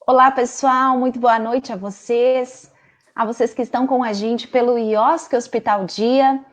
Olá, pessoal, muito boa noite a vocês que estão com a gente pelo IOSC Hospital Dia.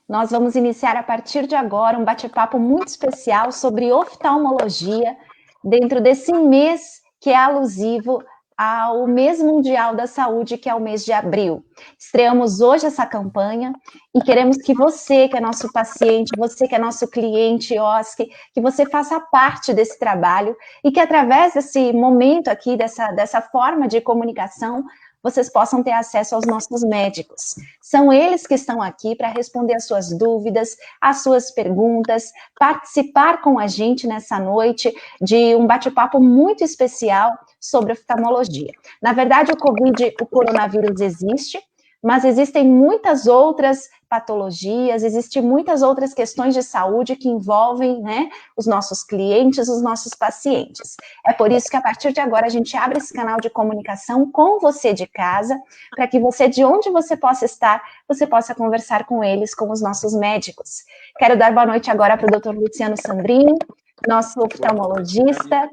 Nós vamos iniciar a partir de agora um bate-papo muito especial sobre oftalmologia, dentro desse mês que é alusivo ao Mês Mundial da Saúde, que é o mês de abril. Estreamos hoje essa campanha e queremos que você, que é nosso paciente, você que é nosso cliente IOSC, que você faça parte desse trabalho e que através desse momento aqui, dessa forma de comunicação, vocês possam ter acesso aos nossos médicos. São eles que estão aqui para responder as suas dúvidas, as suas perguntas, participar com a gente nessa noite de um bate-papo muito especial sobre oftalmologia. Na verdade, o coronavírus existe, mas existem muitas outras patologias, existem muitas outras questões de saúde que envolvem, né, os nossos clientes, os nossos pacientes. É por isso que a partir de agora a gente abre esse canal de comunicação com você de casa, para que você, de onde você possa estar, você possa conversar com eles, com os nossos médicos. Quero dar boa noite agora para o Dr. Luciano Sandrini, nosso oftalmologista.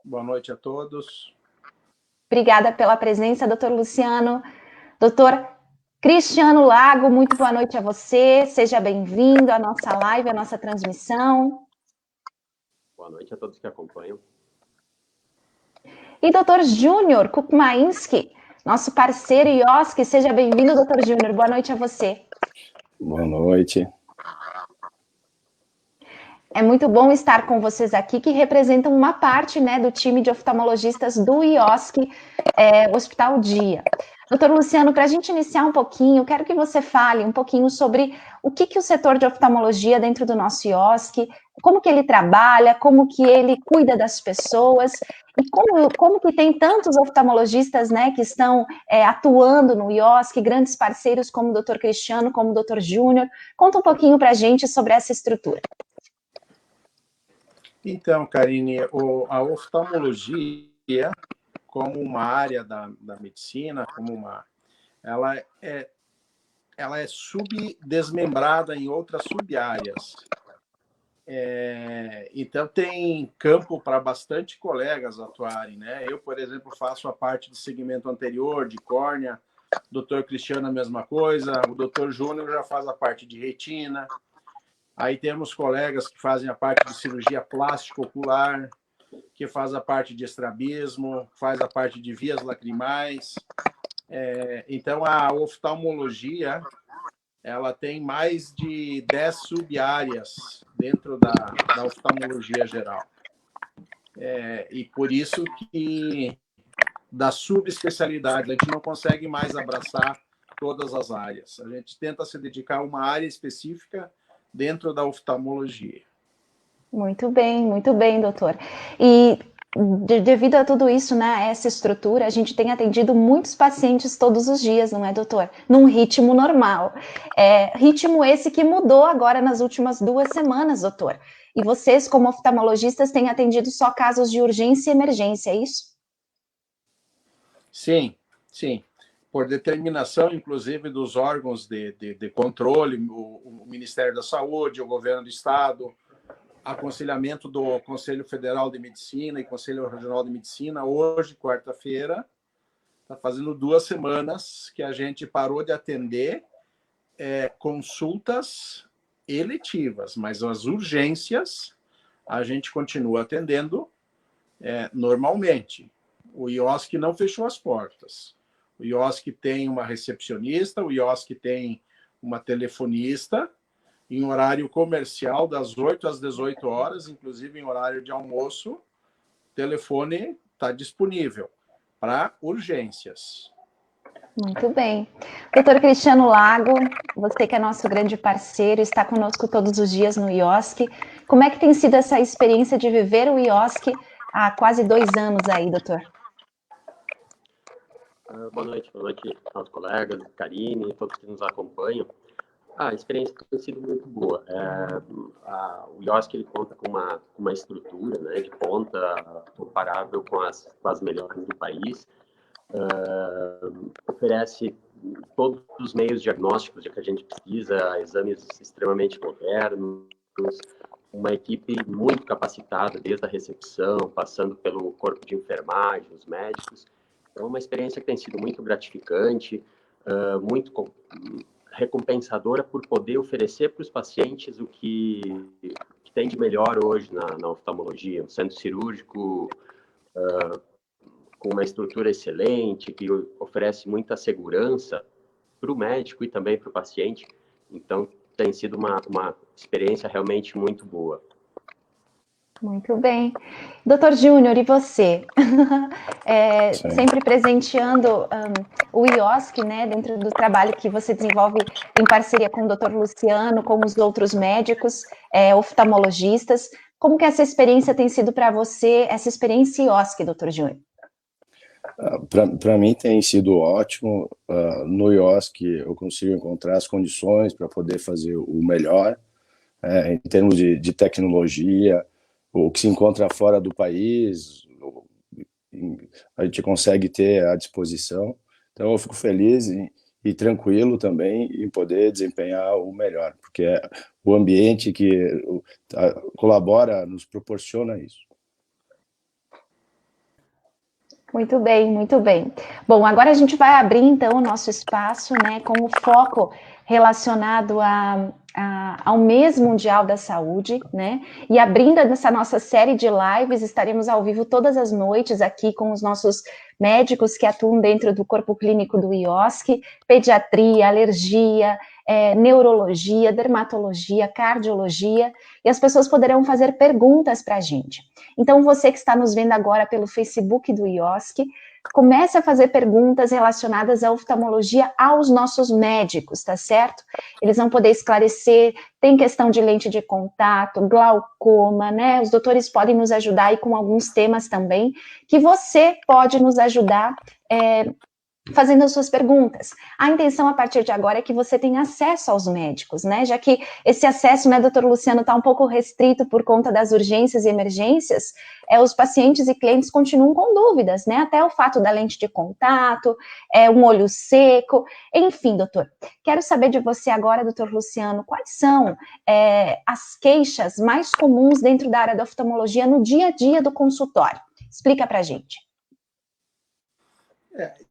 Boa noite a todos. Obrigada pela presença, Dr. Luciano. Doutor Cristiano Lago, muito boa noite a você. Seja bem-vindo à nossa live, à nossa transmissão. Boa noite a todos que acompanham. E Dr. Júnior Kukmainski, nosso parceiro IOSC, seja bem-vindo, Dr. Júnior. Boa noite a você. Boa noite. É muito bom estar com vocês aqui, que representam uma parte, né, do time de oftalmologistas do IOSC Hospital Dia. Doutor Luciano, para a gente iniciar um pouquinho, quero que você fale um pouquinho sobre o que o setor de oftalmologia dentro do nosso IOSC, como que ele trabalha, como que ele cuida das pessoas, e como que tem tantos oftalmologistas, né, que estão atuando no IOSC, grandes parceiros como o doutor Cristiano, como o doutor Júnior. Conta um pouquinho para a gente sobre essa estrutura. Então, Karine, a oftalmologia, como uma área da medicina, ela é subdesmembrada em outras sub-áreas. Então, tem campo para bastante colegas atuarem, né? Eu, por exemplo, faço a parte de segmento anterior, de córnea, o Dr. Cristiano a mesma coisa, o Dr. Júnior já faz a parte de retina. Aí temos colegas que fazem a parte de cirurgia plástica-ocular, que faz a parte de estrabismo, faz a parte de vias lacrimais. Então, a oftalmologia, ela tem mais de 10 sub-áreas dentro da oftalmologia geral. E por isso que, da subespecialidade, a gente não consegue mais abraçar todas as áreas. A gente tenta se dedicar a uma área específica dentro da oftalmologia. Muito bem, doutor. E devido a tudo isso, né, essa estrutura, a gente tem atendido muitos pacientes todos os dias, não é, doutor? Num ritmo normal. Ritmo esse que mudou agora nas últimas 2 semanas, doutor. E vocês, como oftalmologistas, têm atendido só casos de urgência e emergência, é isso? Sim, sim. Por determinação, inclusive, dos órgãos de controle, o Ministério da Saúde, o Governo do Estado, aconselhamento do Conselho Federal de Medicina e Conselho Regional de Medicina. Hoje, quarta-feira, está fazendo 2 semanas que a gente parou de atender consultas eletivas, mas as urgências a gente continua atendendo normalmente. O IOSC não fechou as portas. O IOSC tem uma recepcionista, o IOSC tem uma telefonista, em horário comercial, das 8 às 18 horas, inclusive em horário de almoço, o telefone está disponível para urgências. Muito bem. Doutor Cristiano Lago, você que é nosso grande parceiro, está conosco todos os dias no IOSC. Como é que tem sido essa experiência de viver o IOSC há quase 2 anos aí, doutor? Boa noite aos colegas, Karine, todos que nos acompanham. A experiência tem sido muito boa. O IOSC ele conta com uma estrutura, né, de ponta comparável com as melhores do país. Oferece todos os meios diagnósticos que a gente precisa, exames extremamente modernos, uma equipe muito capacitada, desde a recepção, passando pelo corpo de enfermagem, os médicos. Então, é uma experiência que tem sido muito gratificante, muito recompensadora por poder oferecer para os pacientes o que tem de melhor hoje na oftalmologia. Um centro cirúrgico com uma estrutura excelente, que oferece muita segurança para o médico e também para o paciente. Então, tem sido uma experiência realmente muito boa. Muito bem. Doutor Júnior, e você? Sempre presenteando o IOSC, né, dentro do trabalho que você desenvolve em parceria com o doutor Luciano, com os outros médicos, oftalmologistas. Como que essa experiência tem sido para você, essa experiência IOSC, doutor Júnior? Para mim tem sido ótimo. No IOSC eu consigo encontrar as condições para poder fazer o melhor, em termos de tecnologia. O que se encontra fora do país, a gente consegue ter à disposição. Então, eu fico feliz e tranquilo também em poder desempenhar o melhor, porque o ambiente que colabora, nos proporciona isso. Muito bem, muito bem. Bom, agora a gente vai abrir, então, o nosso espaço, né, com o foco relacionado ao mês mundial da saúde, né, e abrindo essa nossa série de lives, estaremos ao vivo todas as noites aqui com os nossos médicos que atuam dentro do corpo clínico do IOSC, pediatria, alergia, neurologia, dermatologia, cardiologia, e as pessoas poderão fazer perguntas para a gente. Então, você que está nos vendo agora pelo Facebook do IOSC, comece a fazer perguntas relacionadas à oftalmologia aos nossos médicos, tá certo? Eles vão poder esclarecer, tem questão de lente de contato, glaucoma, né? Os doutores podem nos ajudar aí com alguns temas também, que você pode nos ajudar fazendo as suas perguntas. A intenção a partir de agora é que você tenha acesso aos médicos, né? Já que esse acesso, né, doutor Luciano, está um pouco restrito por conta das urgências e emergências, os pacientes e clientes continuam com dúvidas, né? Até o fato da lente de contato, um olho seco, enfim, doutor. Quero saber de você agora, doutor Luciano, quais são as queixas mais comuns dentro da área da oftalmologia no dia a dia do consultório? Explica pra gente.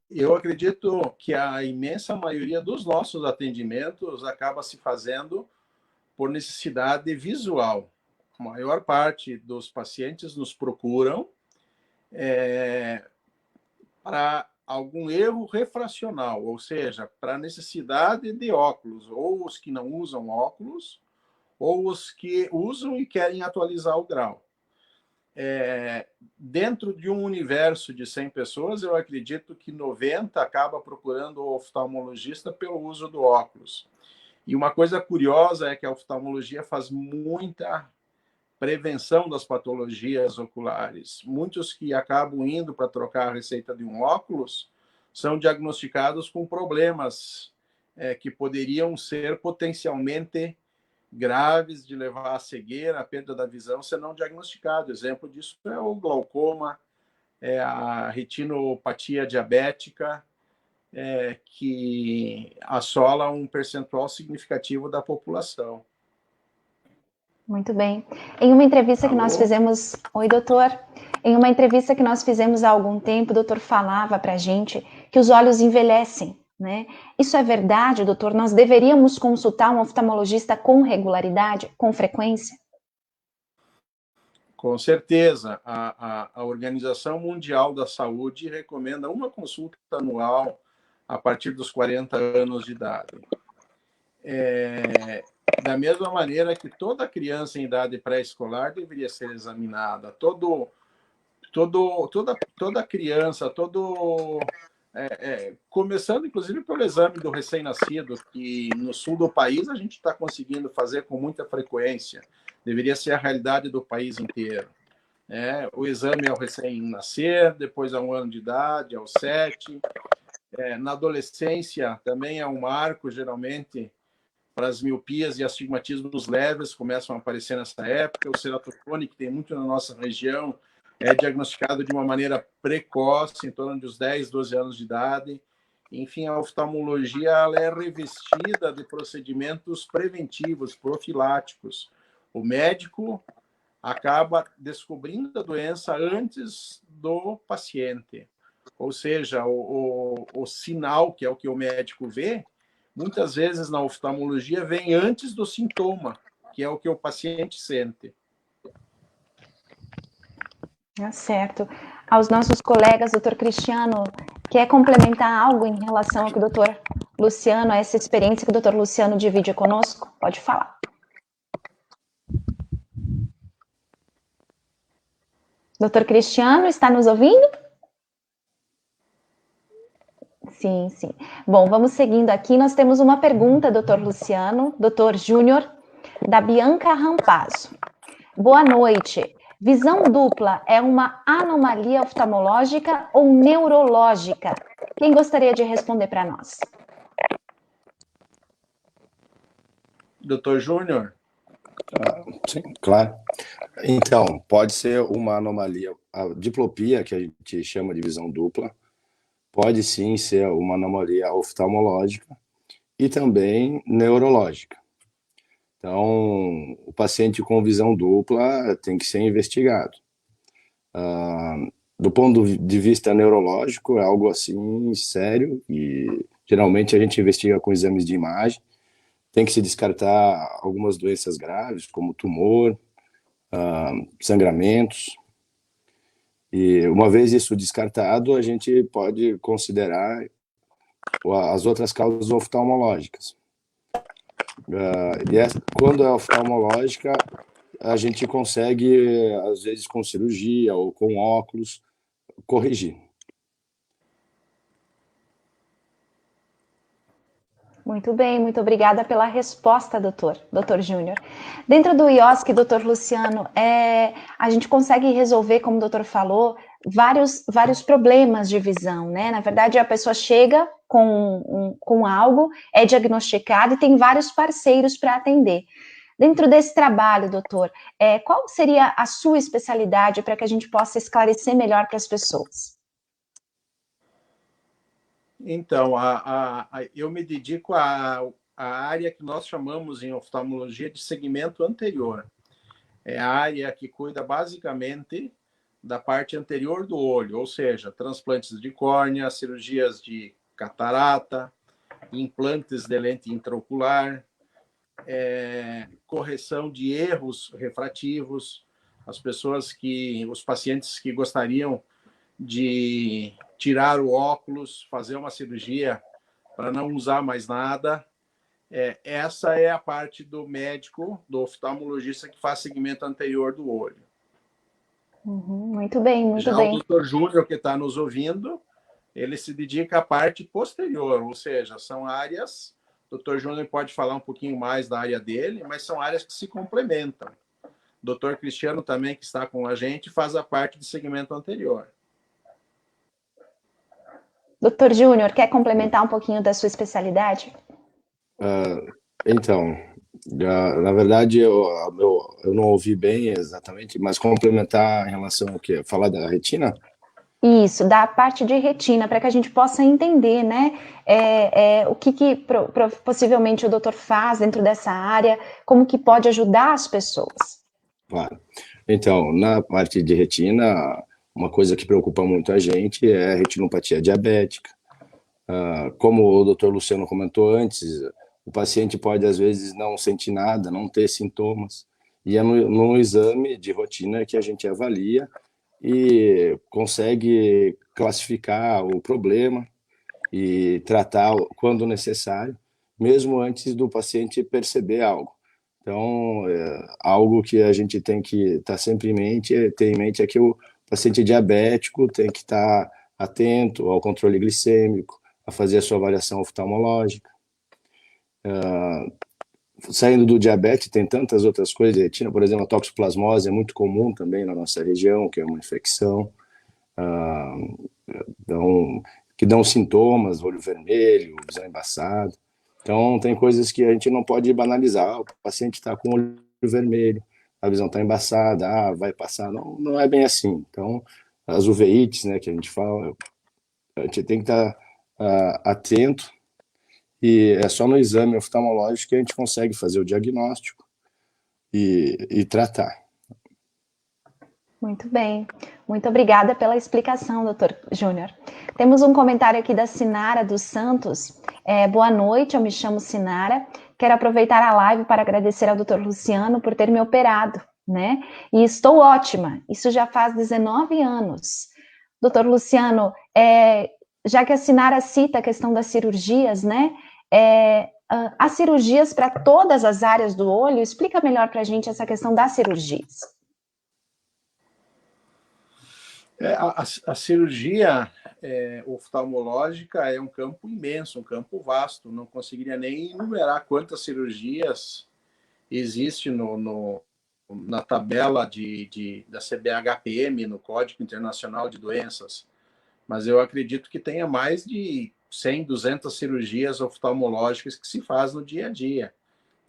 Eu acredito que a imensa maioria dos nossos atendimentos acaba se fazendo por necessidade visual. A maior parte dos pacientes nos procuram para algum erro refracional, ou seja, para necessidade de óculos, ou os que não usam óculos, ou os que usam e querem atualizar o grau. Dentro de um universo de 100 pessoas, eu acredito que 90 acaba procurando o oftalmologista pelo uso do óculos. E uma coisa curiosa é que a oftalmologia faz muita prevenção das patologias oculares. Muitos que acabam indo para trocar a receita de um óculos são diagnosticados com problemas que poderiam ser potencialmente graves, de levar à cegueira, à perda da visão, se não diagnosticado. Exemplo disso é o glaucoma, a retinopatia diabética, que assola um percentual significativo da população. Muito bem. Em uma entrevista que nós fizemos... Oi, doutor. Em uma entrevista que nós fizemos há algum tempo, o doutor falava para a gente que os olhos envelhecem, né? Isso é verdade, doutor? Nós deveríamos consultar um oftalmologista com regularidade, com frequência? Com certeza. A Organização Mundial da Saúde recomenda uma consulta anual a partir dos 40 anos de idade. Da mesma maneira que toda criança em idade pré-escolar deveria ser examinada. Toda criança, começando inclusive pelo exame do recém-nascido, que no sul do país a gente está conseguindo fazer com muita frequência. Deveria ser a realidade do país inteiro. O exame ao recém-nascer, depois a 1 ano de idade, aos 7. Na adolescência também é um marco, geralmente, para as miopias e astigmatismos leves, começam a aparecer nessa época. O ceratocone, que tem muito na nossa região, é diagnosticado de uma maneira precoce, em torno dos 10, 12 anos de idade. Enfim, a oftalmologia ela é revestida de procedimentos preventivos, profiláticos, O médico acaba descobrindo a doença antes do paciente. Ou seja, o sinal, que é o que o médico vê, muitas vezes na oftalmologia vem antes do sintoma, que é o que o paciente sente. Certo. Aos nossos colegas, doutor Cristiano, quer complementar algo em relação ao que o doutor Luciano, a essa experiência que o doutor Luciano divide conosco? Pode falar. Doutor Cristiano, está nos ouvindo? Sim, sim. Bom, vamos seguindo aqui. Nós temos uma pergunta, doutor Luciano, doutor Júnior, da Bianca Rampazzo. Boa noite. Visão dupla é uma anomalia oftalmológica ou neurológica? Quem gostaria de responder para nós? Doutor Júnior? Sim, claro. Então, pode ser uma anomalia. A diplopia, que a gente chama de visão dupla, pode sim ser uma anomalia oftalmológica e também neurológica. Então, o paciente com visão dupla tem que ser investigado. Do ponto de vista neurológico, é algo assim sério e geralmente a gente investiga com exames de imagem. Tem que se descartar algumas doenças graves, como tumor, sangramentos. E uma vez isso descartado, a gente pode considerar as outras causas oftalmológicas. Quando é oftalmológica, a gente consegue, às vezes com cirurgia ou com óculos, corrigir. Muito bem, muito obrigada pela resposta, doutor Júnior. Dentro do IOSC, doutor Luciano, a gente consegue resolver, como o doutor falou, vários problemas de visão, né? Na verdade, a pessoa chega com algo, é diagnosticada e tem vários parceiros para atender. Dentro desse trabalho, doutor, qual seria a sua especialidade para que a gente possa esclarecer melhor para as pessoas? Então, eu me dedico à área que nós chamamos em oftalmologia de segmento anterior. É a área que cuida basicamente da parte anterior do olho, ou seja, transplantes de córnea, cirurgias de catarata, implantes de lente intraocular, correção de erros refrativos, os pacientes que gostariam de tirar o óculos, fazer uma cirurgia para não usar mais nada. Essa é a parte do médico, do oftalmologista que faz segmento anterior do olho. Muito bem, muito Já bem. o doutor Júnior, que está nos ouvindo, ele se dedica à parte posterior, ou seja, são áreas, o doutor Júnior pode falar um pouquinho mais da área dele, mas são áreas que se complementam. O doutor Cristiano também, que está com a gente, faz a parte de segmento anterior. Doutor Júnior, quer complementar um pouquinho da sua especialidade? Então, na verdade, eu não ouvi bem exatamente, mas complementar em relação ao quê? Falar da retina? Isso, da parte de retina, para que a gente possa entender, né, o que possivelmente o doutor faz dentro dessa área, como que pode ajudar as pessoas. Claro. Então, na parte de retina, uma coisa que preocupa muito a gente é a retinopatia diabética. Como o doutor Luciano comentou antes, o paciente pode, às vezes, não sentir nada, não ter sintomas, e é no exame de rotina que a gente avalia e consegue classificar o problema e tratar quando necessário, mesmo antes do paciente perceber algo. Então, algo que a gente tem que estar sempre ter em mente é que o paciente diabético tem que estar atento ao controle glicêmico, a fazer a sua avaliação oftalmológica. Saindo do diabetes, tem tantas outras coisas, retina, por exemplo, a toxoplasmose é muito comum também na nossa região, que é uma infecção, que dão sintomas, olho vermelho, visão embaçada. Então, tem coisas que a gente não pode banalizar. O paciente está com o olho vermelho, a visão está embaçada, vai passar. Não é bem assim. Então, as uveites, né, que a gente fala, a gente tem que estar atento, e é só no exame oftalmológico que a gente consegue fazer o diagnóstico e tratar. Muito bem. Muito obrigada pela explicação, doutor Júnior. Temos um comentário aqui da Sinara dos Santos. Boa noite, eu me chamo Sinara. Quero aproveitar a live para agradecer ao doutor Luciano por ter me operado, né? E estou ótima. Isso já faz 19 anos. Doutor Luciano, já que a Sinara cita a questão das cirurgias, né? As cirurgias para todas as áreas do olho, explica melhor para a gente essa questão das cirurgias. A cirurgia oftalmológica é um campo imenso, um campo vasto. Não conseguiria nem enumerar quantas cirurgias existe na tabela da CBHPM, no Código Internacional de Doenças. Mas eu acredito que tenha mais de 100, 200 cirurgias oftalmológicas que se faz no dia a dia.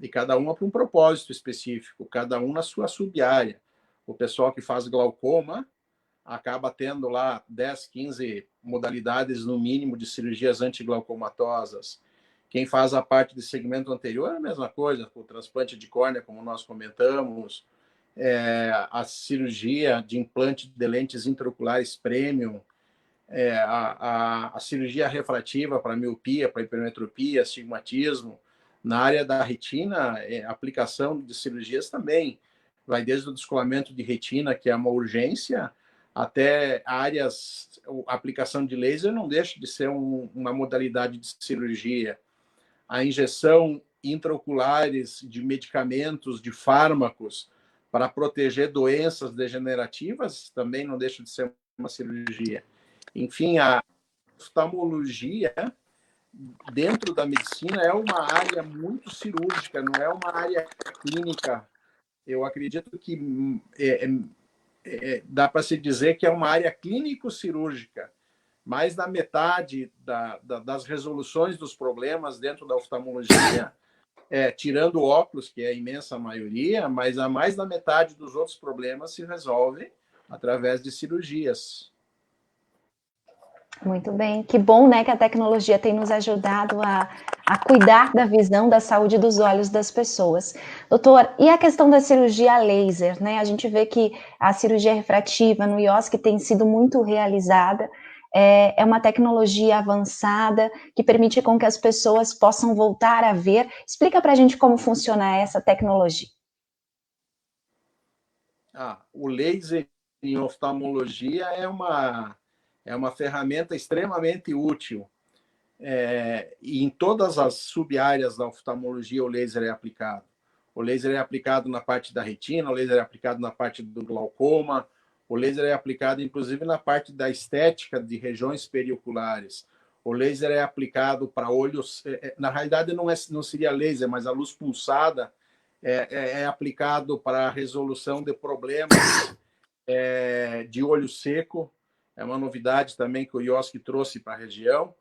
E cada uma para um propósito específico, cada um na sua sub-área. O pessoal que faz glaucoma acaba tendo lá 10, 15 modalidades no mínimo de cirurgias antiglaucomatosas. Quem faz a parte de segmento anterior é a mesma coisa, o transplante de córnea, como nós comentamos, a cirurgia de implante de lentes intraoculares premium, a cirurgia refrativa para miopia, para hipermetropia, astigmatismo. Na área da retina, a aplicação de cirurgias também vai desde o descolamento de retina, que é uma urgência, até áreas, a aplicação de laser não deixa de ser uma modalidade de cirurgia. A injeção intraoculares de medicamentos, de fármacos, para proteger doenças degenerativas, também não deixa de ser uma cirurgia. Enfim, a oftalmologia, dentro da medicina, é uma área muito cirúrgica, não é uma área clínica. Eu acredito que dá para se dizer que é uma área clínico-cirúrgica. Mais da metade das resoluções dos problemas dentro da oftalmologia, tirando o óculos, que é a imensa maioria, mas a mais da metade dos outros problemas se resolve através de cirurgias. Muito bem, que bom, né, que a tecnologia tem nos ajudado a cuidar da visão, da saúde dos olhos das pessoas. Doutor, e a questão da cirurgia laser, né? A gente vê que a cirurgia refrativa no IOSC tem sido muito realizada, é uma tecnologia avançada que permite com que as pessoas possam voltar a ver. Explica para a gente como funciona essa tecnologia. O laser em oftalmologia é uma ferramenta extremamente útil. E em todas as sub-áreas da oftalmologia, o laser é aplicado. O laser é aplicado na parte da retina, o laser é aplicado na parte do glaucoma, o laser é aplicado, inclusive, na parte da estética de regiões perioculares. O laser é aplicado para olhos... na realidade, não seria laser, mas a luz pulsada é aplicado para a resolução de problemas de olho seco. É uma novidade também que o IOSC trouxe para a região.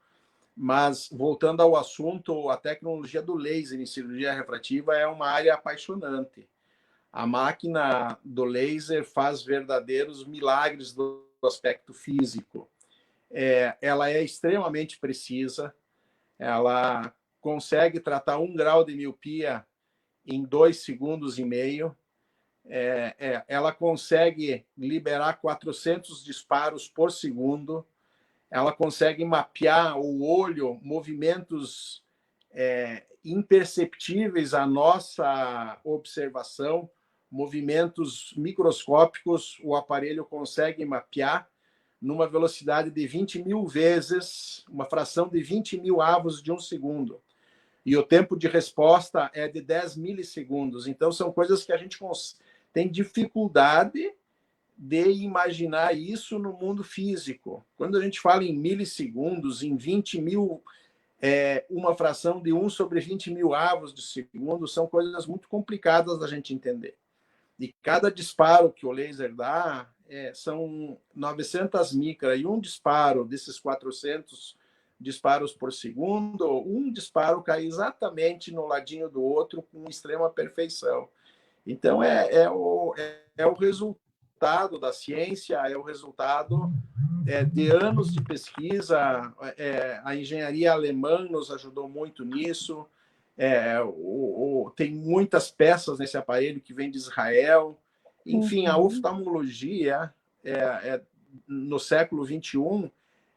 Mas, voltando ao assunto, a tecnologia do laser em cirurgia refrativa é uma área apaixonante. A máquina do laser faz verdadeiros milagres do aspecto físico. Ela é extremamente precisa, ela consegue tratar 1 grau de miopia em 2,5 segundos. Ela consegue liberar 400 disparos por segundo. Ela consegue mapear o olho, movimentos imperceptíveis à nossa observação, movimentos microscópicos, o aparelho consegue mapear numa velocidade de 20.000 vezes, uma fração de 20.000 avos de 1 segundo. E o tempo de resposta é de 10 milissegundos. Então, são coisas que a gente tem dificuldade de imaginar isso no mundo físico. Quando a gente fala em milissegundos, em 20.000, uma fração de 1 sobre 20.000 avos de segundo, são coisas muito complicadas da gente entender. E cada disparo que o laser dá são 900 micras, e um disparo desses 400 disparos por segundo, um disparo cai exatamente no ladinho do outro com extrema perfeição. Então, é o resultado da ciência, é o resultado de anos de pesquisa. A engenharia alemã nos ajudou muito nisso. Tem muitas peças nesse aparelho que vem de Israel. Enfim, a oftalmologia, no século XXI,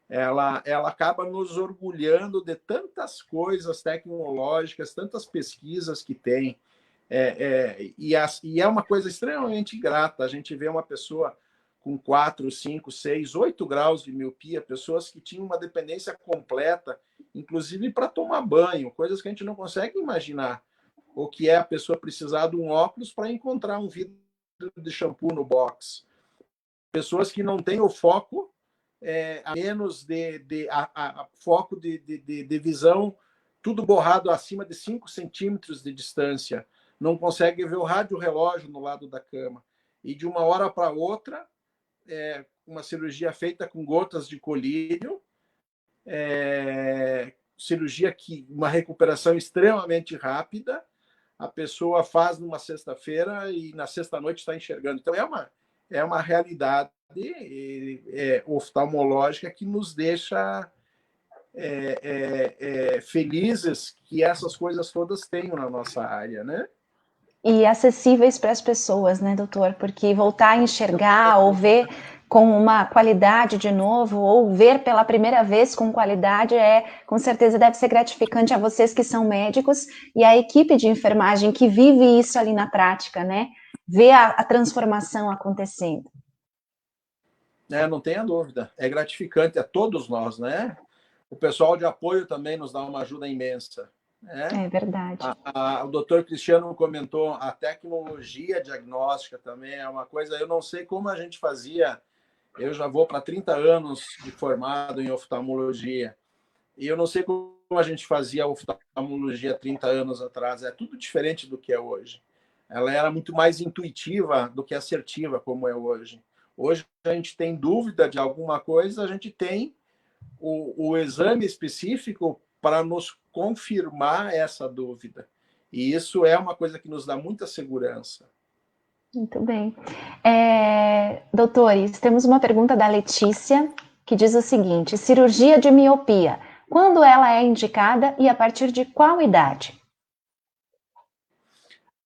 ela acaba nos orgulhando de tantas coisas tecnológicas, tantas pesquisas que tem. E é uma coisa extremamente grata. A gente vê uma pessoa com 4, 5, 6, 8 graus de miopia, pessoas que tinham uma dependência completa, inclusive para tomar banho, coisas que a gente não consegue imaginar. O que é a pessoa precisar de um óculos para encontrar um vidro de shampoo no box. Pessoas que não têm o foco, a menos foco de visão, tudo borrado acima de 5 centímetros de distância. Não consegue ver o rádio-relógio no lado da cama. E de uma hora para outra, uma cirurgia feita com gotas de colírio, cirurgia uma recuperação extremamente rápida, a pessoa faz numa sexta-feira e na sexta-noite está enxergando. Então, é uma realidade oftalmológica que nos deixa felizes que essas coisas todas tenham na nossa área, né? E acessíveis para as pessoas, né, doutor? Porque voltar a enxergar ou ver com uma qualidade de novo, ou ver pela primeira vez com qualidade, com certeza deve ser gratificante a vocês que são médicos e a equipe de enfermagem que vive isso ali na prática, né? Ver a transformação acontecendo. Não tenha dúvida. É gratificante a todos nós, né? O pessoal de apoio também nos dá uma ajuda imensa. É verdade. O doutor Cristiano comentou, a tecnologia diagnóstica também é uma coisa, eu não sei como a gente fazia, eu já vou para 30 anos de formado em oftalmologia, e eu não sei como a gente fazia oftalmologia 30 anos atrás, é tudo diferente do que é hoje. Ela era muito mais intuitiva do que assertiva, como é hoje. Hoje a gente tem dúvida de alguma coisa, a gente tem o exame específico para nos confirmar essa dúvida. E isso é uma coisa que nos dá muita segurança. Muito bem. Doutores, temos uma pergunta da Letícia, que diz o seguinte: cirurgia de miopia, quando ela é indicada e a partir de qual idade?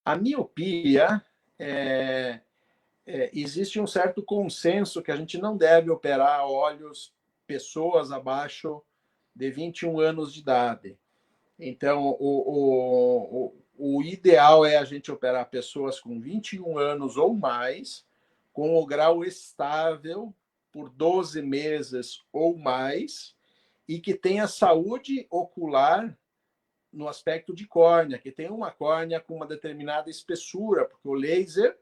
A miopia, existe um certo consenso que a gente não deve operar olhos pessoas abaixo de 21 anos de idade. Então, o ideal é a gente operar pessoas com 21 anos ou mais, com o grau estável por 12 meses ou mais, e que tenha saúde ocular no aspecto de córnea, que tenha uma córnea com uma determinada espessura, porque o laser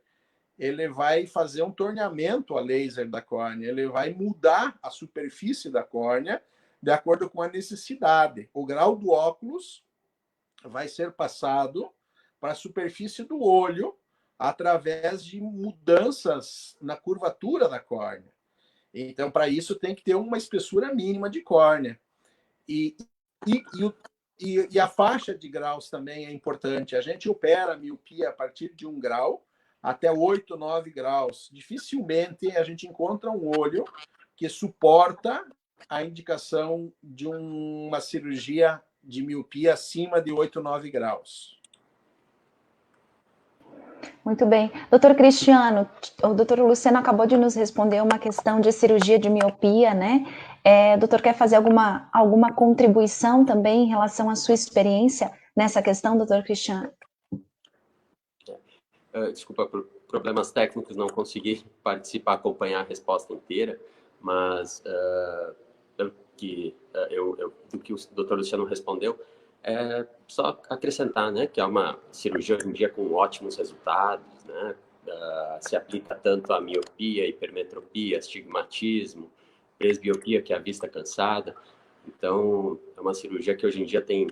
ele vai fazer um torneamento a laser da córnea, ele vai mudar a superfície da córnea de acordo com a necessidade. O grau do óculos vai ser passado para a superfície do olho através de mudanças na curvatura da córnea. Então, para isso, tem que ter uma espessura mínima de córnea. E a faixa de graus também é importante. A gente opera a miopia a partir de 1 grau até 8, 9 graus. Dificilmente a gente encontra um olho que suporta a indicação de uma cirurgia de miopia acima de 8, 9 graus. Muito bem. Doutor Cristiano, o doutor Luciano acabou de nos responder uma questão de cirurgia de miopia, né? O doutor quer fazer alguma contribuição também em relação à sua experiência nessa questão, doutor Cristiano? Desculpa, por problemas técnicos não consegui participar, acompanhar a resposta inteira, mas pelo que do que o doutor Luciano respondeu, só acrescentar, né, que é uma cirurgia hoje em dia com ótimos resultados, né, se aplica tanto a miopia, hipermetropia, astigmatismo, presbiopia, que é a vista cansada. Então, é uma cirurgia que hoje em dia tem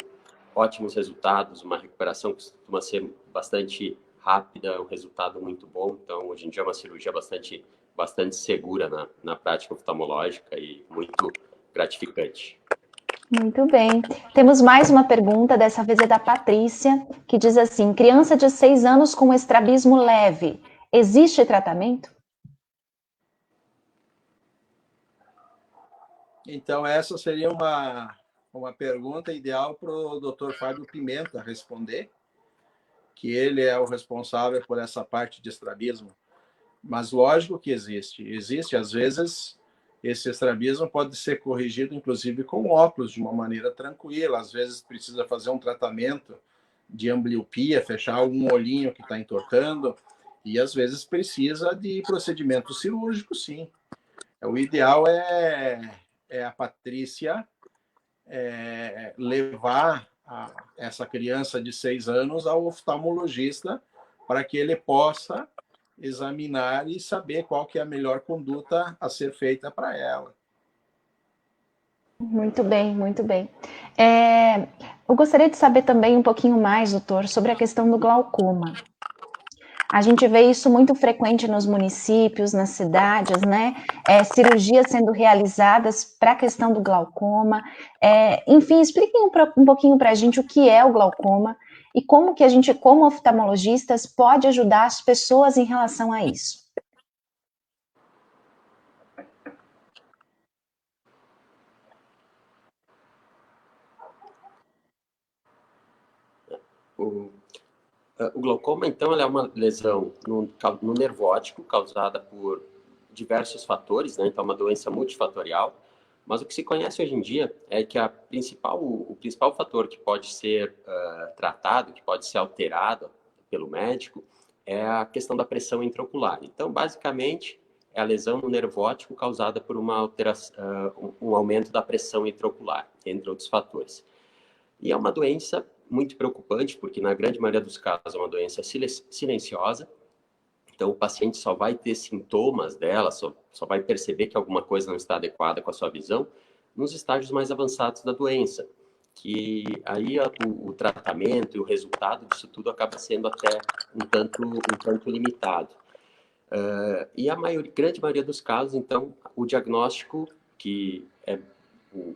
ótimos resultados, uma recuperação que costuma ser bastante rápida, um resultado muito bom. Então, hoje em dia é uma cirurgia bastante segura na prática oftalmológica e muito gratificante. Muito bem. Temos mais uma pergunta, dessa vez é da Patrícia, que diz assim: criança de 6 anos com estrabismo leve, existe tratamento? Então, essa seria uma pergunta ideal para o Dr. Fábio Pimenta responder, que ele é o responsável por essa parte de estrabismo. Mas lógico que existe, às vezes, esse estrabismo pode ser corrigido, inclusive, com óculos, de uma maneira tranquila. Às vezes precisa fazer um tratamento de ambliopia, fechar um olhinho que está entortando, e às vezes precisa de procedimento cirúrgico, sim. O ideal é a Patrícia levar essa criança de 6 anos ao oftalmologista para que ele possa examinar e saber qual que é a melhor conduta a ser feita para ela. Muito bem, muito bem. Eu gostaria de saber também um pouquinho mais, doutor, sobre a questão do glaucoma. A gente vê isso muito frequente nos municípios, nas cidades, né? Cirurgias sendo realizadas para a questão do glaucoma. Enfim, expliquem um pouquinho para a gente o que é o glaucoma e como que a gente, como oftalmologistas, pode ajudar as pessoas em relação a isso. O glaucoma, então, é uma lesão no nervo óptico causada por diversos fatores, né? Então, é uma doença multifatorial. Mas o que se conhece hoje em dia é que o principal fator que pode ser tratado, que pode ser alterado pelo médico, é a questão da pressão intraocular. Então, basicamente, é a lesão no nervo óptico causada por uma alteração, um aumento da pressão intraocular, entre outros fatores. E é uma doença muito preocupante, porque na grande maioria dos casos é uma doença silenciosa. Então, o paciente só vai ter sintomas dela, só vai perceber que alguma coisa não está adequada com a sua visão nos estágios mais avançados da doença, que aí o tratamento e o resultado disso tudo acaba sendo até um tanto limitado. E a grande maioria dos casos, então, o diagnóstico, que é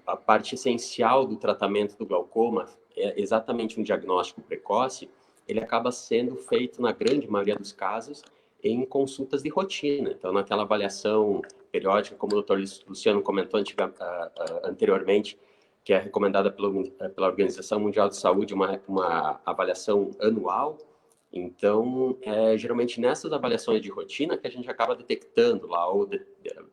a parte essencial do tratamento do glaucoma, é exatamente um diagnóstico precoce, ele acaba sendo feito, na grande maioria dos casos, em consultas de rotina. Então, naquela avaliação periódica, como o doutor Luciano comentou anteriormente, que é recomendada pela Organização Mundial de Saúde, uma avaliação anual. Então, geralmente nessas avaliações de rotina que a gente acaba detectando lá, ou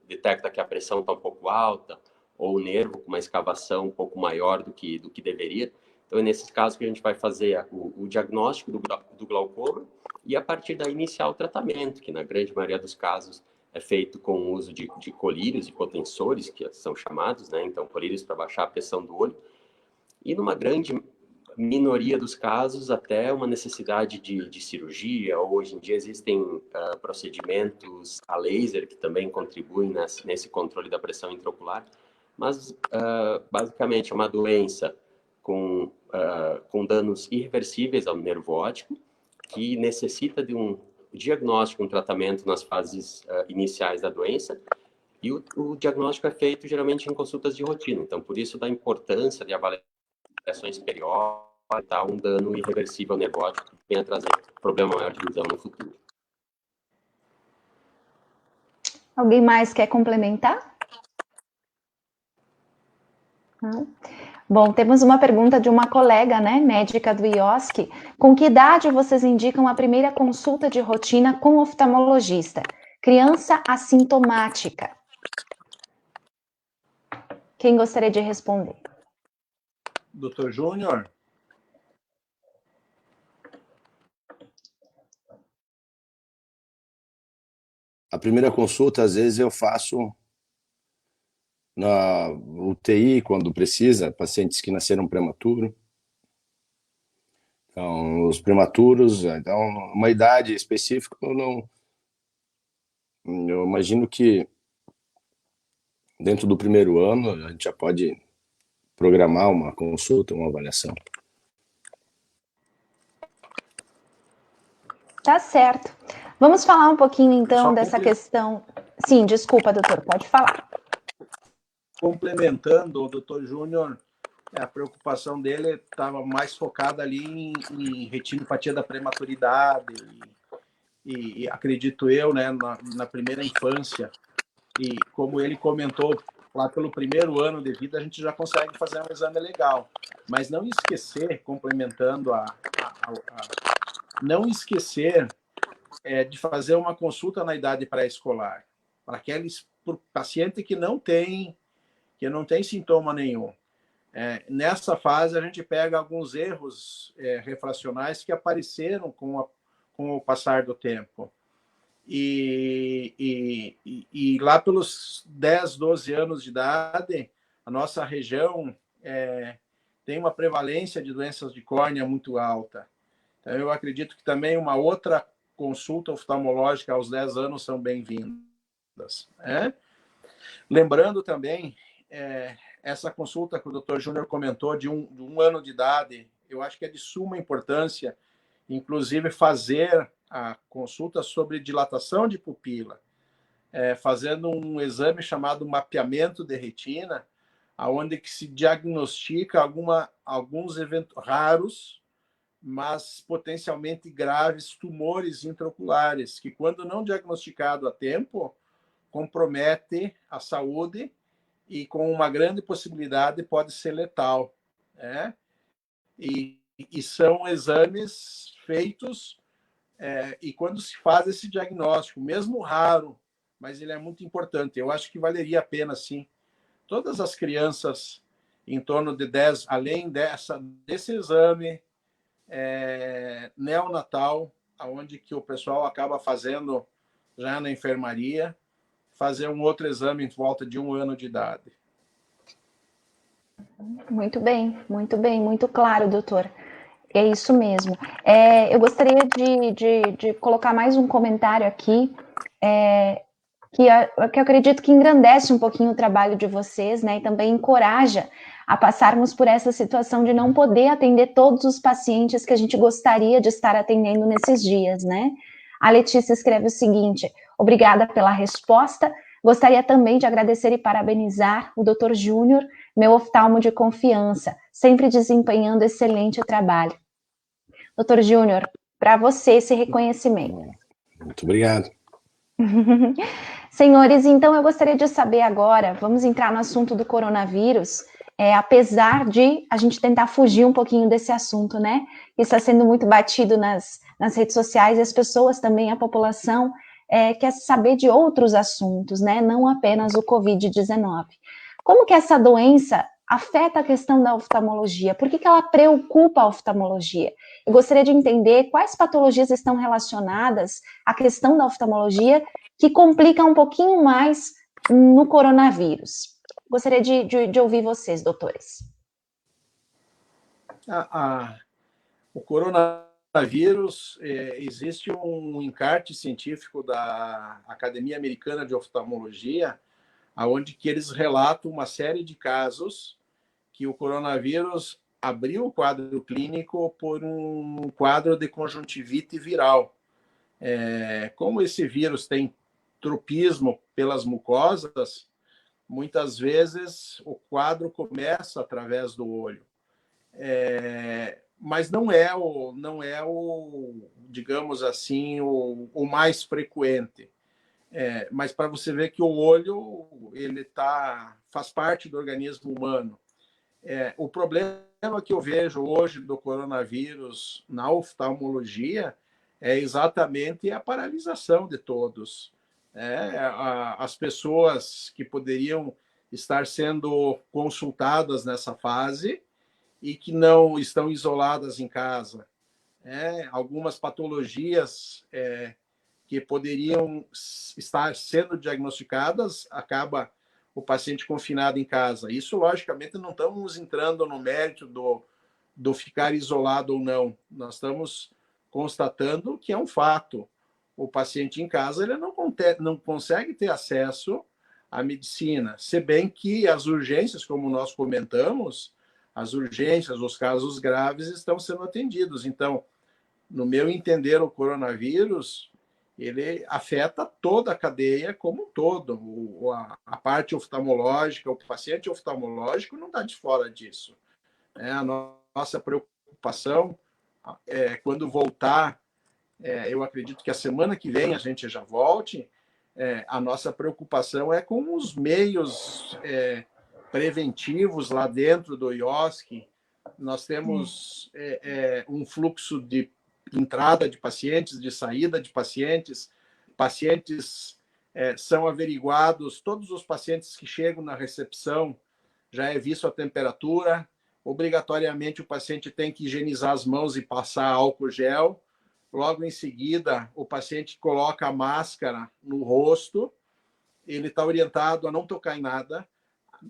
detecta que a pressão está um pouco alta, ou o nervo com uma escavação um pouco maior do que deveria. Então, é nesses casos que a gente vai fazer o diagnóstico do glaucoma e, a partir daí, iniciar o tratamento, que na grande maioria dos casos é feito com o uso de colírios e potensores, que são chamados, né? Então, colírios para baixar a pressão do olho. E, numa grande minoria dos casos, até uma necessidade de cirurgia, ou hoje em dia existem procedimentos a laser que também contribuem nesse controle da pressão intraocular. Mas, basicamente, é uma doença com danos irreversíveis ao nervo óptico, que necessita de um diagnóstico, um tratamento nas fases iniciais da doença, e o diagnóstico é feito geralmente em consultas de rotina. Então, por isso da importância de avaliações periódicas, um dano irreversível ao nervo óptico que venha trazer problema maior de visão no futuro. Alguém mais quer complementar? Não? Bom, temos uma pergunta de uma colega, né, médica do IOSC. Com que idade vocês indicam a primeira consulta de rotina com oftalmologista? Criança assintomática. Quem gostaria de responder? Doutor Júnior? A primeira consulta, às vezes, eu faço na UTI, quando precisa, pacientes que nasceram prematuro. Então, os prematuros, então, uma idade específica, eu imagino que dentro do primeiro ano a gente já pode programar uma consulta, uma avaliação. Tá certo. Vamos falar um pouquinho, então, dessa questão... Sim, desculpa, doutor, pode falar. Complementando, o doutor Júnior, a preocupação dele estava mais focada ali em retinopatia da prematuridade e acredito eu, né, na primeira infância. E como ele comentou, lá pelo primeiro ano de vida, a gente já consegue fazer um exame legal. Mas não esquecer, complementando não esquecer de fazer uma consulta na idade pré-escolar, para aqueles paciente que não tem sintoma nenhum. Nessa fase, a gente pega alguns erros refracionais que apareceram com o passar do tempo. E lá pelos 10, 12 anos de idade, a nossa região tem uma prevalência de doenças de córnea muito alta. Então, eu acredito que também uma outra consulta oftalmológica aos 10 anos são bem-vindas. Lembrando também, essa consulta que o Dr. Júnior comentou de um ano de idade, eu acho que é de suma importância, inclusive fazer a consulta sobre dilatação de pupila, fazendo um exame chamado mapeamento de retina, onde que se diagnostica alguns eventos raros, mas potencialmente graves tumores intraoculares, que quando não diagnosticado a tempo, compromete a saúde e com uma grande possibilidade pode ser letal. E são exames feitos e quando se faz esse diagnóstico, mesmo raro, mas ele é muito importante. Eu acho que valeria a pena, sim, todas as crianças em torno de 10, além desse exame neonatal, onde que o pessoal acaba fazendo já na enfermaria, fazer um outro exame em volta de 1 ano de idade. Muito bem, muito claro, doutor. É isso mesmo. Eu gostaria de colocar mais um comentário aqui, que eu acredito que engrandece um pouquinho o trabalho de vocês, né, e também encoraja a passarmos por essa situação de não poder atender todos os pacientes que a gente gostaria de estar atendendo nesses dias, né? A Letícia escreve o seguinte: obrigada pela resposta. Gostaria também de agradecer e parabenizar o Dr. Júnior, meu oftalmo de confiança, sempre desempenhando excelente trabalho. Dr. Júnior, para você esse reconhecimento. Muito obrigado. Senhores, então eu gostaria de saber agora, vamos entrar no assunto do coronavírus, apesar de a gente tentar fugir um pouquinho desse assunto, né? Que está sendo muito batido nas redes sociais e as pessoas também, a população, quer saber de outros assuntos, né? Não apenas o Covid-19. Como que essa doença afeta a questão da oftalmologia? Por que ela preocupa a oftalmologia? Eu gostaria de entender quais patologias estão relacionadas à questão da oftalmologia que complica um pouquinho mais no coronavírus. Gostaria de ouvir vocês, doutores. O coronavírus, existe um encarte científico da Academia Americana de Oftalmologia, onde que eles relatam uma série de casos que o coronavírus abriu o quadro clínico por um quadro de conjuntivite viral. Como esse vírus tem tropismo pelas mucosas, muitas vezes o quadro começa através do olho. Mas não é o digamos assim, o mais frequente. Mas para você ver que o olho ele faz parte do organismo humano. O problema que eu vejo hoje do coronavírus na oftalmologia é exatamente a paralisação de todos. As pessoas que poderiam estar sendo consultadas nessa fase e que não estão isoladas em casa. Algumas patologias que poderiam estar sendo diagnosticadas, acaba o paciente confinado em casa. Isso, logicamente, não estamos entrando no mérito do ficar isolado ou não. Nós estamos constatando que é um fato. O paciente em casa ele não consegue ter acesso à medicina, se bem que as urgências, como nós comentamos, as urgências, os casos graves estão sendo atendidos. Então, no meu entender, o coronavírus ele afeta toda a cadeia como um todo. A parte oftalmológica, o paciente oftalmológico não está de fora disso. A nossa preocupação quando voltar, eu acredito que a semana que vem a gente já volte, a nossa preocupação é com os meios preventivos lá dentro do IOSC. Nós temos um fluxo de entrada de pacientes, de saída de pacientes. Pacientes são averiguados, todos os pacientes que chegam na recepção já é visto a temperatura. Obrigatoriamente o paciente tem que higienizar as mãos e passar álcool gel. Logo em seguida, o paciente coloca a máscara no rosto, ele está orientado a não tocar em nada.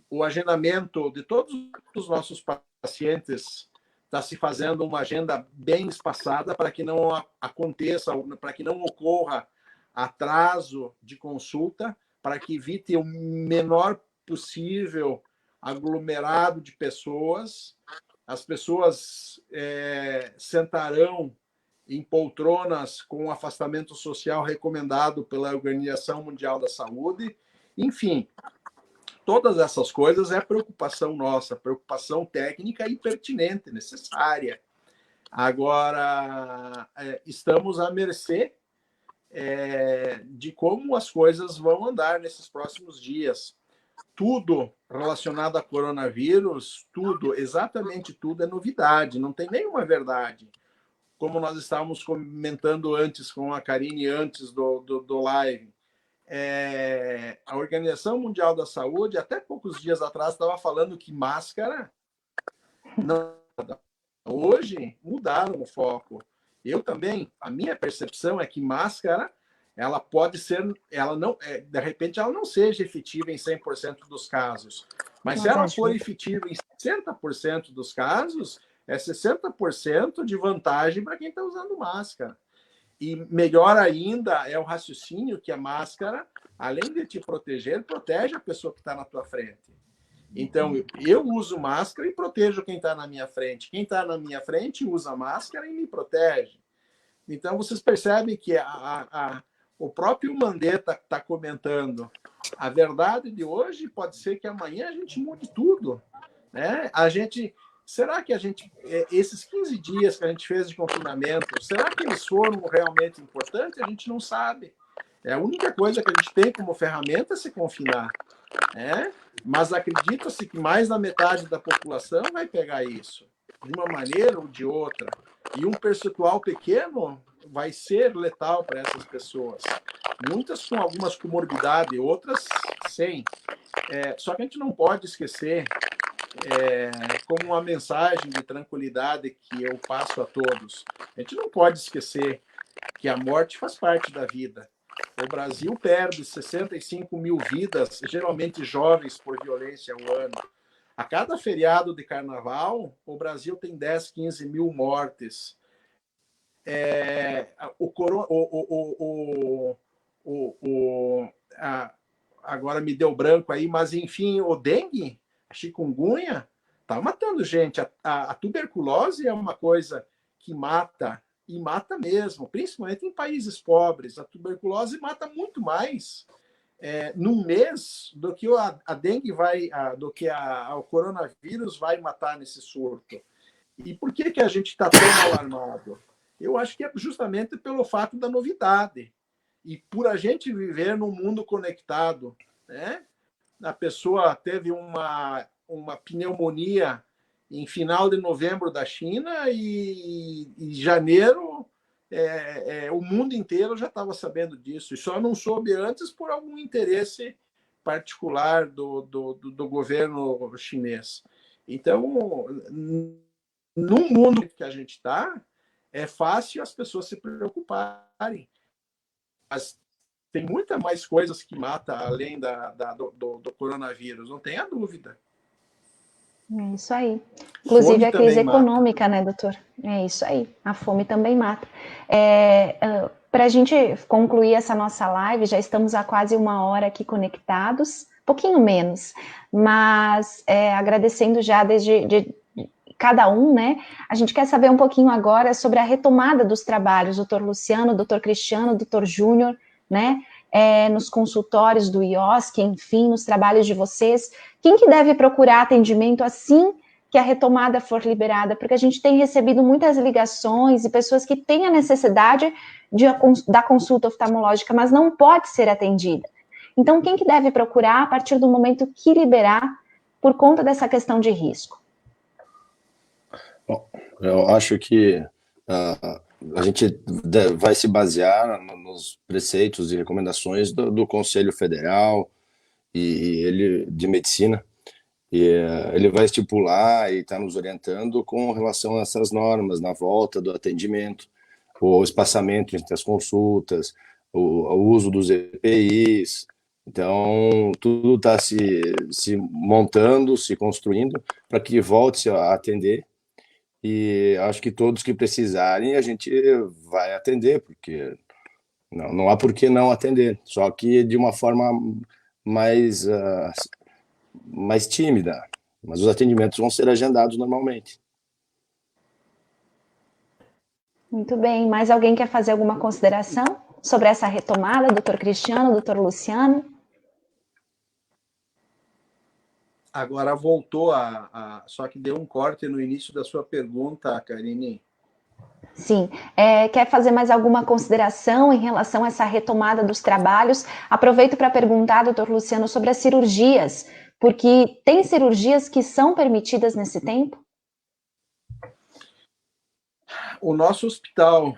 O agendamento de todos os nossos pacientes está se fazendo uma agenda bem espaçada para que não aconteça, para que não ocorra atraso de consulta, para que evite o menor possível aglomerado de pessoas. As pessoas sentarão em poltronas com afastamento social recomendado pela Organização Mundial da Saúde. Enfim, todas essas coisas é preocupação nossa, preocupação técnica e pertinente, necessária. Agora, estamos à mercê de como as coisas vão andar nesses próximos dias. Tudo relacionado a coronavírus, tudo, exatamente tudo é novidade, não tem nenhuma verdade. Como nós estávamos comentando antes com a Karine, antes do live, a Organização Mundial da Saúde, até poucos dias atrás, estava falando que máscara não. Hoje, mudaram o foco. Eu também, a minha percepção é que máscara, ela pode ser, ela não, de repente, ela não seja efetiva em 100% dos casos. Mas se ela for efetiva em 60% dos casos, é 60% de vantagem para quem está usando máscara. E melhor ainda é o raciocínio que a máscara, além de te proteger, protege a pessoa que está na tua frente. Então, eu uso máscara e protejo quem está na minha frente. Quem está na minha frente usa máscara e me protege. Então, vocês percebem que o próprio Mandetta está comentando. A verdade de hoje pode ser que amanhã a gente mude tudo, né? Será que esses 15 dias que a gente fez de confinamento, será que eles foram realmente importantes? A gente não sabe. A única coisa que a gente tem como ferramenta é se confinar, né? Mas acredita-se que mais da metade da população vai pegar isso, de uma maneira ou de outra. E um percentual pequeno vai ser letal para essas pessoas. Muitas com algumas comorbidades, outras sem. Só que a gente não pode esquecer, como uma mensagem de tranquilidade que eu passo a todos, a gente não pode esquecer que a morte faz parte da vida. O Brasil perde 65 mil vidas, geralmente jovens, por violência ao ano. A cada feriado de carnaval, o Brasil tem 10, 15 mil mortes. Agora me deu branco aí, mas enfim, o dengue, a chikungunya, está matando gente. A tuberculose é uma coisa que mata, e mata mesmo, principalmente em países pobres. A tuberculose mata muito mais num mês do que a dengue do que o coronavírus vai matar nesse surto. E por que a gente está tão alarmado? Eu acho que é justamente pelo fato da novidade. E por a gente viver num mundo conectado, né? A pessoa teve uma pneumonia em final de novembro da China e em janeiro o mundo inteiro já estava sabendo disso. E só não soube antes por algum interesse particular do governo chinês. Então, no mundo que a gente está, é fácil as pessoas se preocuparem. Mas tem muita mais coisas que matam além do coronavírus, não tenha dúvida. É isso aí. Inclusive Fome a crise econômica, mata. Né, doutor? É isso aí. A fome também mata. Para a gente concluir essa nossa live, já estamos há quase 1 hora aqui conectados, pouquinho menos, mas agradecendo já desde cada um, né? A gente quer saber um pouquinho agora sobre a retomada dos trabalhos, doutor Luciano, doutor Cristiano, doutor Júnior, né? Nos consultórios do IOSC, enfim, nos trabalhos de vocês. Quem que deve procurar atendimento assim que a retomada for liberada, porque a gente tem recebido muitas ligações e pessoas que têm a necessidade da consulta oftalmológica, mas não pode ser atendida. Então, quem que deve procurar a partir do momento que liberar por conta dessa questão de risco? Bom, eu acho que a gente vai se basear nos preceitos e recomendações do Conselho Federal e ele de Medicina, e ele vai estipular e está nos orientando com relação a essas normas na volta do atendimento, o espaçamento entre as consultas, o uso dos EPIs. Então, tudo está se montando, se construindo para que volte a atender. E acho que todos que precisarem a gente vai atender, porque não há por que não atender, só que de uma forma mais, mais tímida. Mas os atendimentos vão ser agendados normalmente. Muito bem. Mais alguém quer fazer alguma consideração sobre essa retomada, doutor Cristiano, doutor Luciano? Agora voltou só que deu um corte no início da sua pergunta, Karine. Sim. Quer fazer mais alguma consideração em relação a essa retomada dos trabalhos? Aproveito para perguntar, doutor Luciano, sobre as cirurgias, porque tem cirurgias que são permitidas nesse tempo? O nosso hospital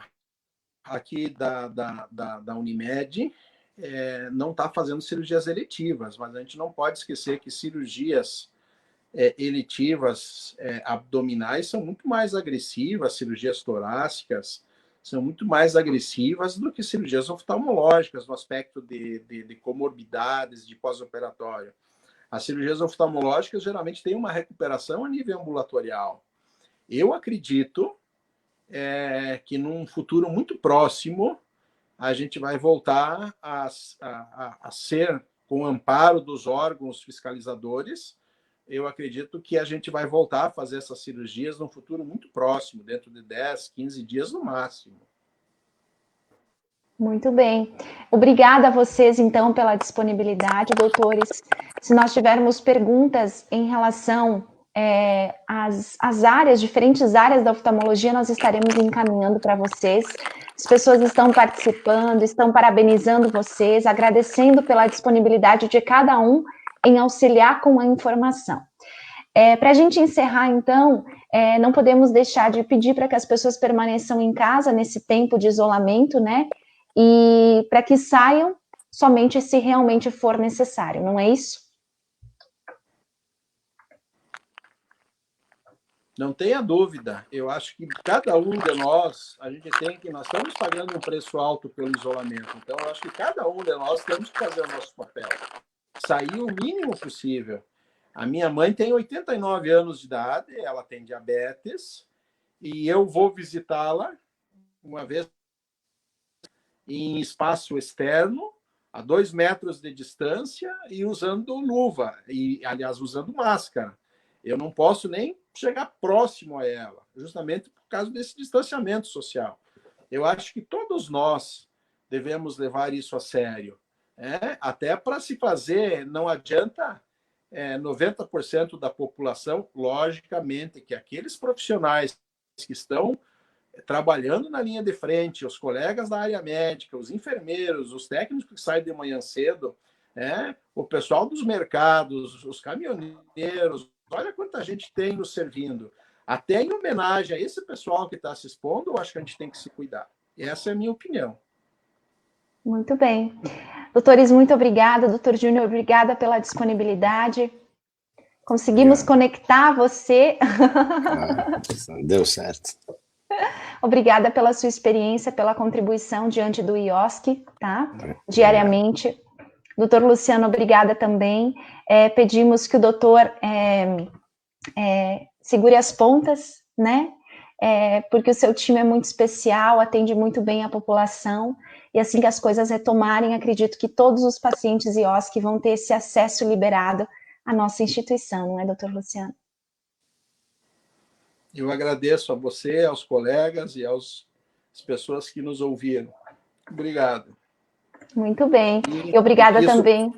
aqui da Unimed não está fazendo cirurgias eletivas, mas a gente não pode esquecer que cirurgias eletivas abdominais são muito mais agressivas, cirurgias torácicas são muito mais agressivas do que cirurgias oftalmológicas no aspecto de comorbidades, de pós-operatório. As cirurgias oftalmológicas geralmente têm uma recuperação a nível ambulatorial. Eu acredito que num futuro muito próximo a gente vai voltar a ser, com o amparo dos órgãos fiscalizadores, eu acredito que a gente vai voltar a fazer essas cirurgias num futuro muito próximo, dentro de 10, 15 dias no máximo. Muito bem. Obrigada a vocês, então, pela disponibilidade, doutores. Se nós tivermos perguntas em relação às áreas, diferentes áreas da oftalmologia, nós estaremos encaminhando para vocês. As pessoas estão participando, estão parabenizando vocês, agradecendo pela disponibilidade de cada um em auxiliar com a informação. Para a gente encerrar, então, não podemos deixar de pedir para que as pessoas permaneçam em casa nesse tempo de isolamento, né? E para que saiam somente se realmente for necessário, não é isso? Não tenha dúvida. Eu acho que cada um de nós, nós estamos pagando um preço alto pelo isolamento. Então, eu acho que cada um de nós temos que fazer o nosso papel. Sair o mínimo possível. A minha mãe tem 89 anos de idade, ela tem diabetes, e eu vou visitá-la uma vez em espaço externo, a 2 metros de distância e usando luva, e, aliás, usando máscara. Eu não posso nem chegar próximo a ela, justamente por causa desse distanciamento social. Eu acho que todos nós devemos levar isso a sério. Até para se fazer, não adianta 90% da população, logicamente, que aqueles profissionais que estão trabalhando na linha de frente, os colegas da área médica, os enfermeiros, os técnicos que saem de manhã cedo, o pessoal dos mercados, os caminhoneiros, olha quanta gente tem nos servindo. Até em homenagem a esse pessoal que está se expondo, eu acho que a gente tem que se cuidar. E essa é a minha opinião. Muito bem. Doutores, muito obrigada. Doutor Júnior, obrigada pela disponibilidade. Conseguimos conectar você. Deu certo. Obrigada pela sua experiência, pela contribuição diante do IOSC, tá? Diariamente. Doutor Luciano, obrigada também. Pedimos que o doutor segure as pontas, né? Porque o seu time é muito especial, atende muito bem a população, e assim que as coisas retomarem, acredito que todos os pacientes IOSC vão ter esse acesso liberado à nossa instituição, não é, doutor Luciano? Eu agradeço a você, aos colegas e às pessoas que nos ouviram. Obrigado. Muito bem. E obrigada também.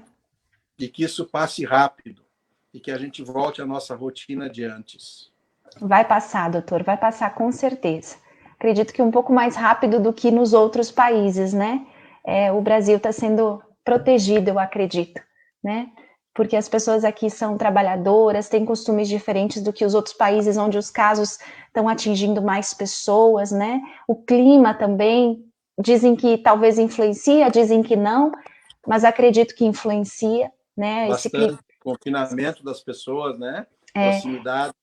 E que isso passe rápido. e que a gente volte à nossa rotina de antes. Vai passar, doutor, vai passar com certeza. Acredito que um pouco mais rápido do que nos outros países, né? O Brasil está sendo protegido, eu acredito, né? Porque as pessoas aqui são trabalhadoras, têm costumes diferentes do que os outros países onde os casos estão atingindo mais pessoas, né? O clima também, dizem que talvez influencia, dizem que não, mas acredito que influencia, né? Bastante confinamento das pessoas, né? Proximidade.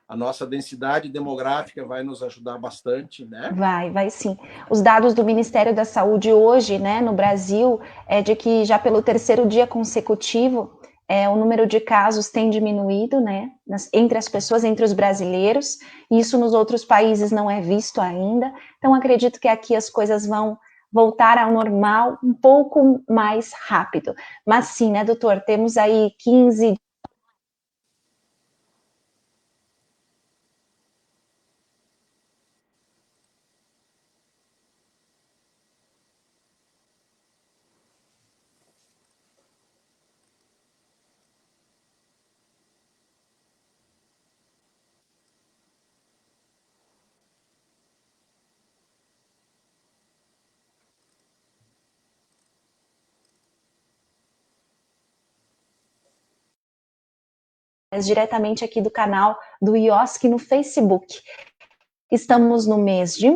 A nossa densidade demográfica vai nos ajudar bastante, né? Vai sim. Os dados do Ministério da Saúde hoje, né, no Brasil, é de que já pelo 3º dia consecutivo, o número de casos tem diminuído, né, entre as pessoas, entre os brasileiros, e isso nos outros países não é visto ainda. Então, acredito que aqui as coisas vão voltar ao normal um pouco mais rápido. Mas sim, né, doutor, temos aí 15 diretamente aqui do canal do IOSC no Facebook. Estamos no mês de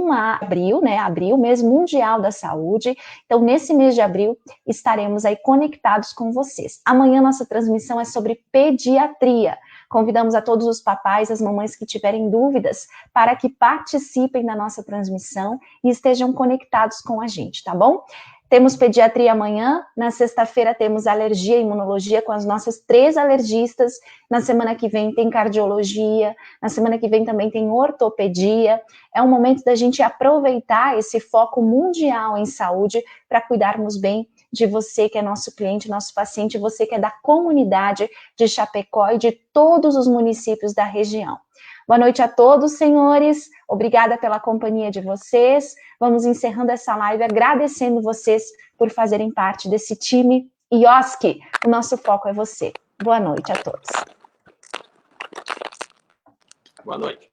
abril, né? Abril, mês mundial da saúde. Então, nesse mês de abril, estaremos aí conectados com vocês. Amanhã, nossa transmissão é sobre pediatria. Convidamos a todos os papais, as mamães que tiverem dúvidas, para que participem da nossa transmissão e estejam conectados com a gente, tá bom? Temos pediatria amanhã, na sexta-feira temos alergia e imunologia com as nossas 3 alergistas, na semana que vem tem cardiologia, na semana que vem também tem ortopedia. É um momento da gente aproveitar esse foco mundial em saúde para cuidarmos bem de você que é nosso cliente, nosso paciente, você que é da comunidade de Chapecó e de todos os municípios da região. Boa noite a todos, senhores. Obrigada pela companhia de vocês. Vamos encerrando essa live agradecendo vocês por fazerem parte desse time IOSC. O nosso foco é você. Boa noite a todos. Boa noite.